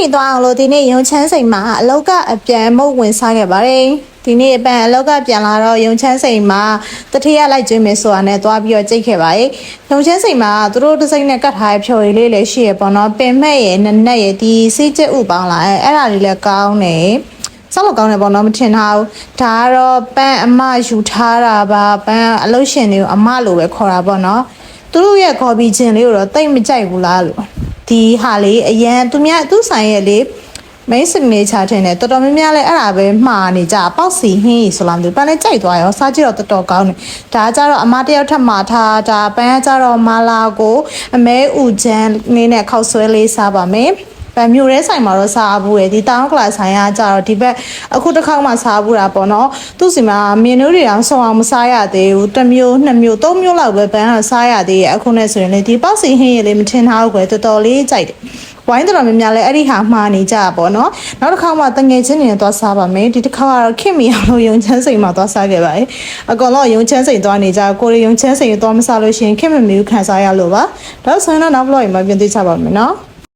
မိသွားအောင်လို့ဒီနေ့ရုံချမ်းစိန်မှာအလောကအပြန်မုတ်ဝင်စားခဲ့ပါတယ်ဒီနေ့အပန်အလောက်ကပြန်လာတော့ရုံချမ်းစိန်မှာတတိယလိုက်ကျွေးမယ်ဆိုတာနဲ့သွားပြီးတော့ကြိတ်ခဲ့ပါတယ်ရုံချမ်းစိန်မှာသူတို့တစ်စိမ့်နဲ့ကတ်ထားတဲ့ဖြော်ရည်လေးလည်းရှိရပေါ့နော်ပင်မဲ့ရယ်နက်ရယ်ဒီစေးကျဥပေါင်းလာအဲ့ဒါတွေလည်းကောင်းတယ်ဆောက်လို့ကောင်းတယ်ပေါ့နော်မထင်ထားဘူးဒါကတော့ပန်းအမယူထားတာပါပန်းအလုပ်ရှင်တွေကိုအမလိုပဲခေါ်တာပေါ့နော်သူတို့ရဲ့ခေါ်ပြီးခြင်းလေးကိုတော့တိတ်မကြိုက်ဘူးလားလို့ဒီဟာလေးအရန်သူဆိုင်ရဲ့လေမိတ်ဆွေနေချတဲ့နဲ့တော်တော်များများလဲအဲ့ဒါပဲမှားနေကြပေါက်စီဟင်းဆိုလားမသိဘူးပန်းလဲကြိုက်သွားရောစားကြည့်တော့တော်တော်ကောင်းတယ်ဒါကြတော့အမတယောက်ထပ်မှာထားဒါပန်းကကြတော့မာလာကိုအမဲဥချမ်းလေးနဲ့ခောက်ဆွဲလေးစားပါမယ်ပန်းမျိုးရဲဆိုင်မှာတော့စားဘူးလေဒီတောင်းကလာဆိုင်ကကြတော့ဒီဘက်အခုတစ်ခေါက်မှစားဘူးတာပေါ့နော်သူ့စီမှာမင်းတို့တွေအောင်ဆုံးအောင်မစားရသေးဘူးတစ်မျိုးနှစ်မျိုးသုံးမျိုးလောက်ပဲပန်းကစားရသေးရဲ့အခုနဲ့ဆိုရင်လေဒီပေါက်စီဟင်းရလေးမထင်ထားဘူးကွယ်တော်တော်လေးကြိုက်တယ်ဝိုင်းတော်များများလဲအဲ့ဒီဟာမှားနေကြပါတော့နောက်တစ်ခါမှတငယ်ချင်းတွေနဲ့သွားစားပါမယ်ဒီတစ်ခါကတော့ခင်မီအောင်လို့ရုံချမ်းစိန်မှာသွားစားခဲ့ပါတယ်အကောင်တော့ရုံချမ်းစိန်သွားနေကြကိုရီရုံချမ်းစိန်သွားမစားလို့ရှိရင်ခင်မမီကိုခံစားရလို့ပါဒါဆိုရင်တော့နောက်ဘလော့မှာပြင်သေးချပါမယ်နော်